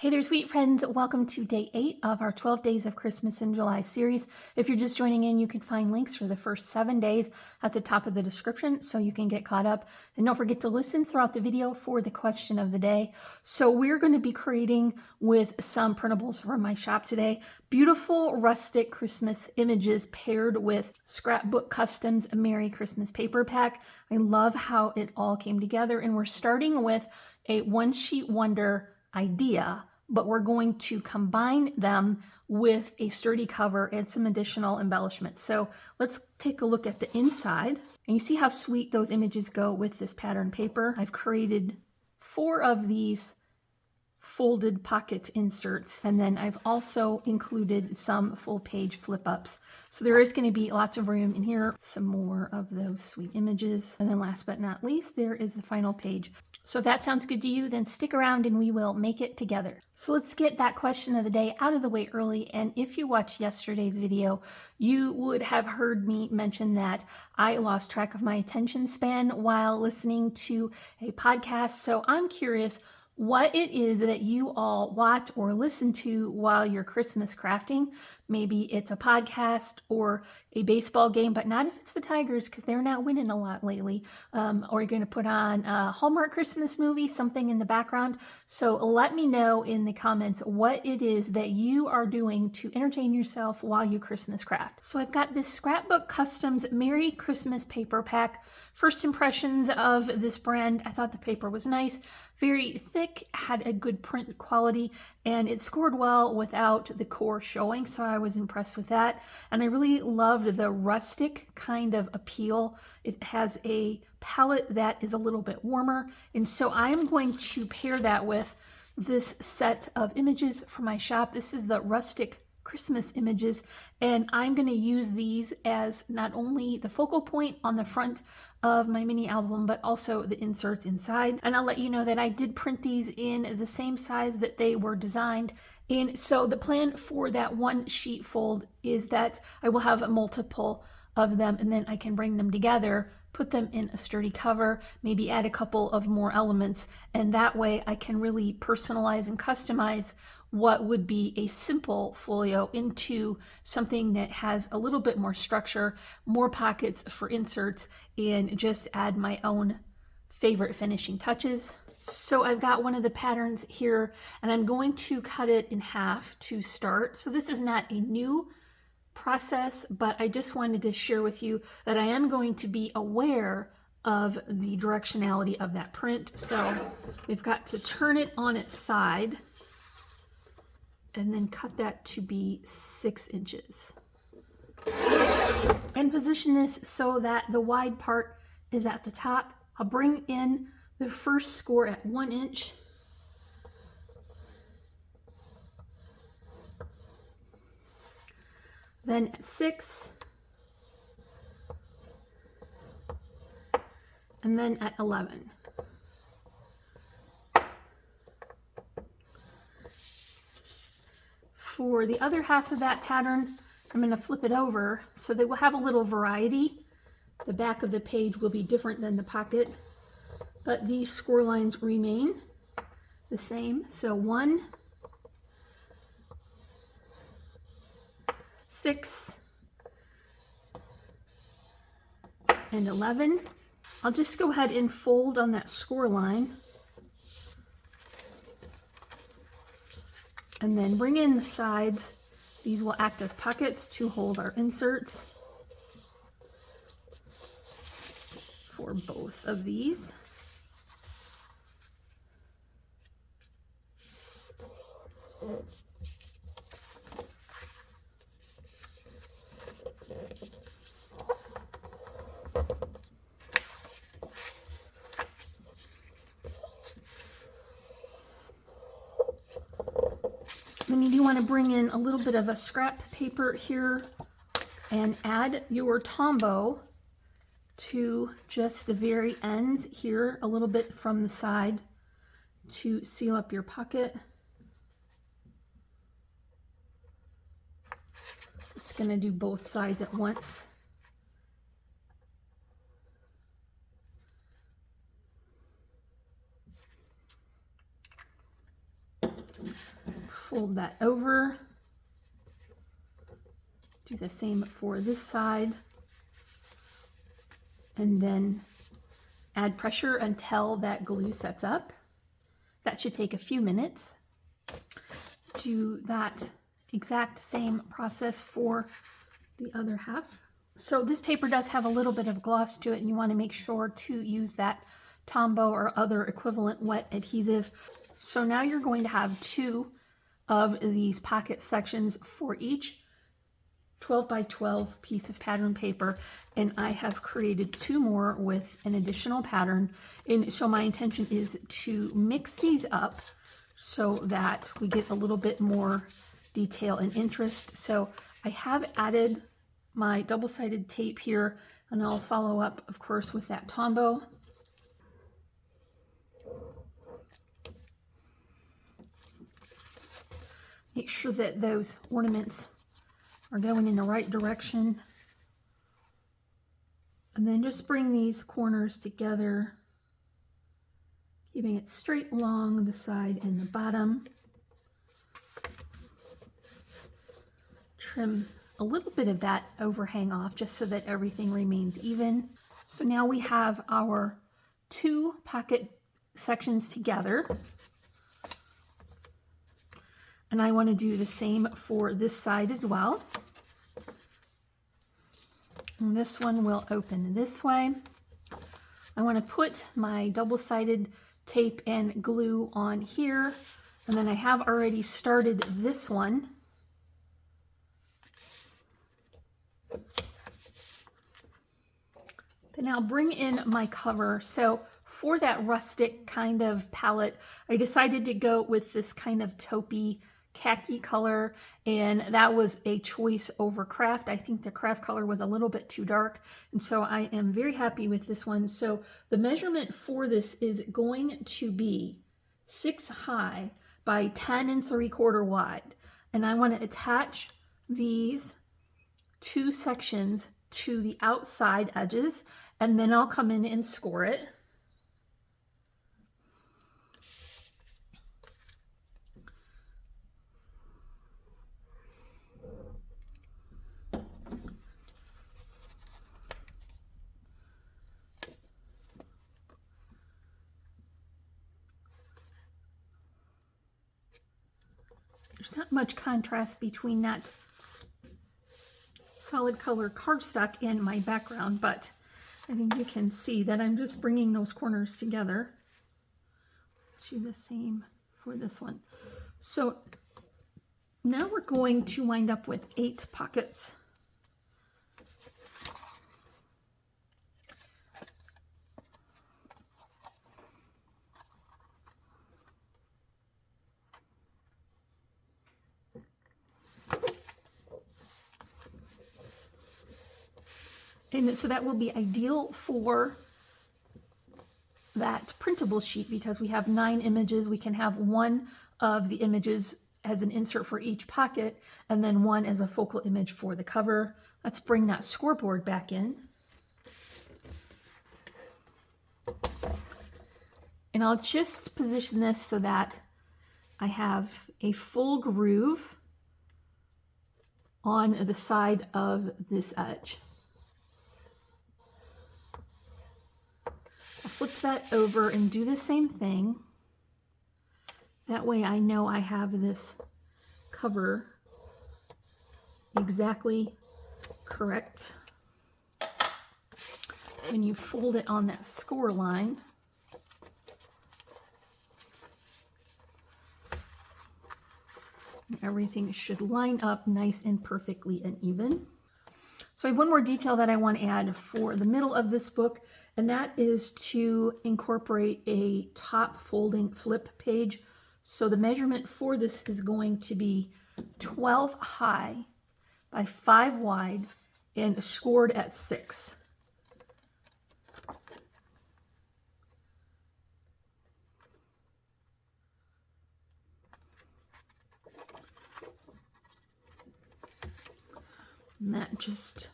Hey there, sweet friends. Welcome to day 8 of our 12 Days of Christmas in July series. If you're just joining in, you can find links for the first 7 days at the top of the description so you can get caught up. And don't forget to listen throughout the video for the question of the day. So we're going to be creating with some printables from my shop today. Beautiful rustic Christmas images paired with Scrapbook Customs Merry Christmas paper pack. I love how it all came together. And we're starting with a one sheet wonder idea, but we're going to combine them with a sturdy cover and some additional embellishments. So let's take a look at the inside. And you see how sweet those images go with this pattern paper. I've created 4 of these folded pocket inserts, and then I've also included some full page flip ups. So there is going to be lots of room in here. Some more of those sweet images. And then last but not least, there is the final page. So if that sounds good to you, then stick around and we will make it together. So let's get that question of the day out of the way early. And if you watched yesterday's video, you would have heard me mention that I lost track of my attention span while listening to a podcast. So I'm curious what it is that you all watch or listen to while you're Christmas crafting. Maybe it's a podcast or a baseball game, but not if it's the Tigers because they're not winning a lot lately. Or you're going to put on a Hallmark Christmas movie, something in the background. So let me know in the comments what it is that you are doing to entertain yourself while you Christmas craft. So I've got this Scrapbook Customs Merry Christmas paper pack. First impressions of this brand, I thought the paper was nice, very thick, had a good print quality, and it scored well without the core showing, so I was impressed with that. And I really loved the rustic kind of appeal. It has a palette that is a little bit warmer, and so I'm going to pair that with this set of images from my shop. This is the Rustic Christmas images, and I'm going to use these as not only the focal point on the front of my mini album, but also the inserts inside. And I'll let you know that I did print these in the same size that they were designed. And so the plan for that one sheet fold is that I will have multiple of them, and then I can bring them together, put them in a sturdy cover, maybe add a couple of more elements, and that way I can really personalize and customize what would be a simple folio into something that has a little bit more structure, more pockets for inserts, and just add my own favorite finishing touches. So I've got one of the patterns here, and I'm going to cut it in half to start. So this is not a new process, but I just wanted to share with you that I am going to be aware of the directionality of that print. So we've got to turn it on its side and then cut that to be 6 inches. And position this so that the wide part is at the top. I'll bring in the first score at 1 inch. Then at 6. And then at 11. For the other half of that pattern, I'm going to flip it over so that we'll have a little variety. The back of the page will be different than the pocket, but these score lines remain the same. So 1, 6, and 11. I'll just go ahead and fold on that score line. And then bring in the sides. These will act as pockets to hold our inserts for both of these. Then you do want to bring in a little bit of a scrap paper here and add your Tombow to just the very ends here, a little bit from the side to seal up your pocket. Just going to do both sides at once. fold that over. Do the same for this side. And then add pressure until that glue sets up. That should take a few minutes. Do that exact same process for the other half. So this paper does have a little bit of gloss to it, and you want to make sure to use that Tombow or other equivalent wet adhesive. So now you're going to have 2 of these pocket sections for each 12 by 12 piece of pattern paper, and I have created 2 more with an additional pattern. And so my intention is to mix these up so that we get a little bit more detail and interest. So I have added my double-sided tape here, and I'll follow up, of course, with that Tombow. Make sure that those ornaments are going in the right direction. And then just bring these corners together, keeping it straight along the side and the bottom. Trim a little bit of that overhang off just so that everything remains even. So now we have our 2 pocket sections together. And I want to do the same for this side as well. And this one will open this way. I want to put my double-sided tape and glue on here. And then I have already started this one. Then I'll bring in my cover. So for that rustic kind of palette, I decided to go with this kind of taupey khaki color, and that was a choice over craft. I think the craft color was a little bit too dark, and so I am very happy with this one. So the measurement for this is going to be 6 high by 10 3/4 wide, and I want to attach these 2 sections to the outside edges, and then I'll come in and score it. There's not much contrast between that solid color cardstock and my background, but I think you can see that I'm just bringing those corners together. Let's do the same for this one. So now we're going to wind up with 8 pockets. And so that will be ideal for that printable sheet because we have 9 images. We can have one of the images as an insert for each pocket and then one as a focal image for the cover. Let's bring that scoreboard back in. And I'll just position this so that I have a full groove on the side of this edge. I'll flip that over and do the same thing. That way I know I have this cover exactly correct. When you fold it on that score line, everything should line up nice and perfectly and even. So I have one more detail that I want to add for the middle of this book, and that is to incorporate a top folding flip page. So the measurement for this is going to be 12 high by 5 wide and scored at 6. And that just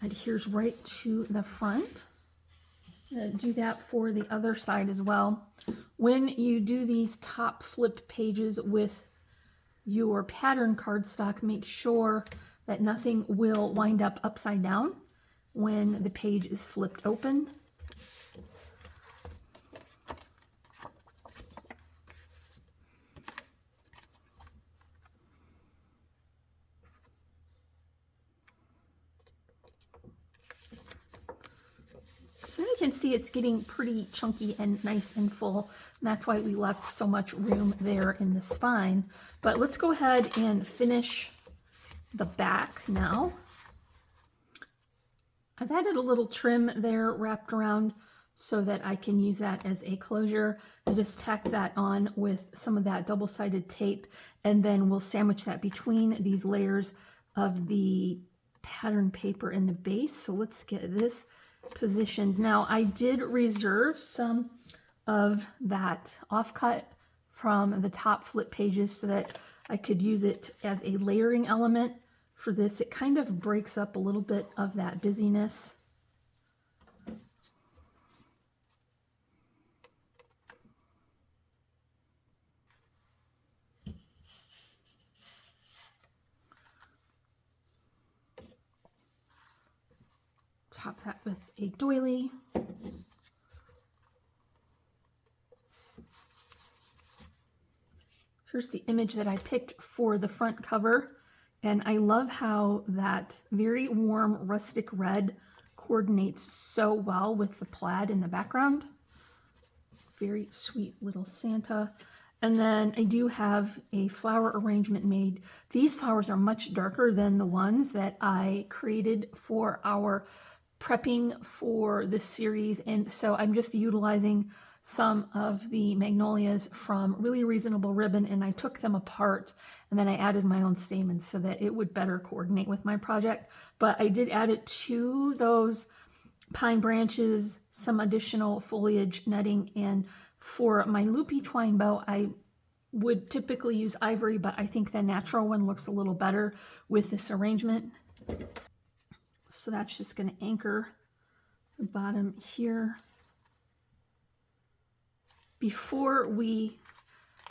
adheres right to the front. Do that for the other side as well. When you do these top flip pages with your pattern cardstock, make sure that nothing will wind up upside down when the page is flipped open. So you can see it's getting pretty chunky and nice and full. And that's why we left so much room there in the spine. But let's go ahead and finish the back now. I've added a little trim there wrapped around so that I can use that as a closure. I just tack that on with some of that double-sided tape, and then we'll sandwich that between these layers of the pattern paper in the base. So let's get this positioned. Now I did reserve some of that offcut from the top flip pages so that I could use it as a layering element for this. It kind of breaks up a little bit of that busyness. Top that with a doily. Here's the image that I picked for the front cover, and I love how that very warm rustic red coordinates so well with the plaid in the background. Very sweet little Santa. And then I do have a flower arrangement made. These flowers are much darker than the ones that I created for our prepping for this series, and so I'm just utilizing some of the magnolias from Really Reasonable Ribbon, and I took them apart and then I added my own stamens so that it would better coordinate with my project. But I did add it to those pine branches, some additional foliage netting, and for my loopy twine bow I would typically use ivory, but I think the natural one looks a little better with this arrangement. So that's just going to anchor the bottom here. Before we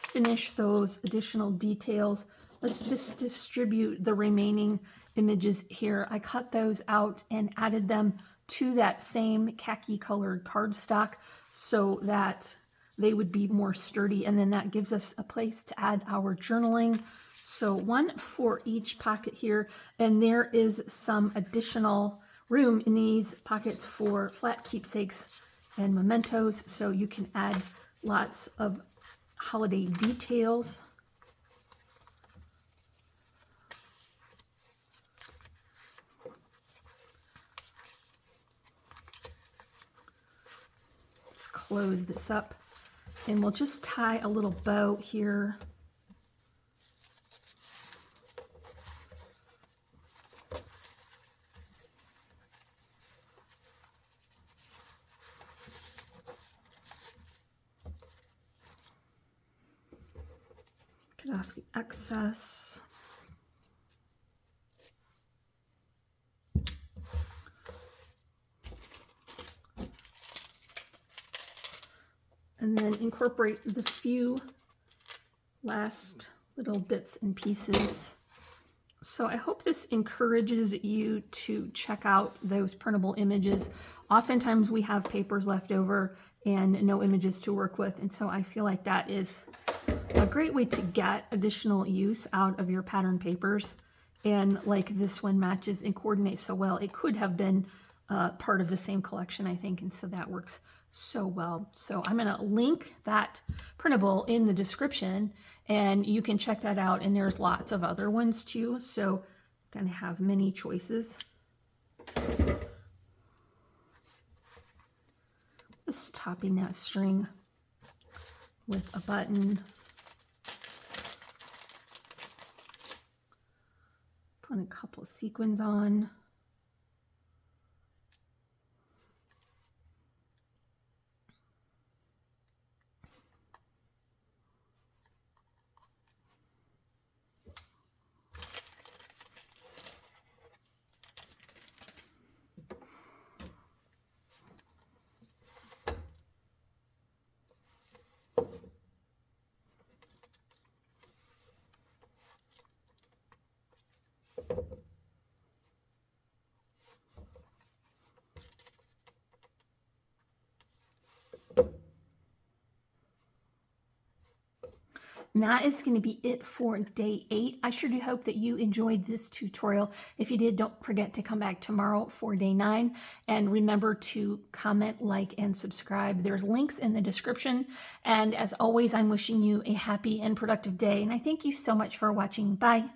finish those additional details, let's just distribute the remaining images here. I cut those out and added them to that same khaki colored cardstock so that they would be more sturdy, and then that gives us a place to add our journaling. So one for each pocket here, and there is some additional room in these pockets for flat keepsakes and mementos, so you can add lots of holiday details. Just close this up, and we'll just tie a little bow here. Get off the excess. And then incorporate the few last little bits and pieces. So I hope this encourages you to check out those printable images. Oftentimes we have papers left over and no images to work with, and so I feel like that is a great way to get additional use out of your pattern papers. And like this one matches and coordinates so well, it could have been part of the same collection, I think, and so that works so well. So I'm going to link that printable in the description, and you can check that out, and there's lots of other ones too, so I'm going to have many choices. Just topping that string with a button. Put a couple of sequins on. And that is going to be it for day 8. I sure do hope that you enjoyed this tutorial. If you did, don't forget to come back tomorrow for day 9. And remember to comment, like, and subscribe. There's links in the description. And as always, I'm wishing you a happy and productive day. And I thank you so much for watching. Bye.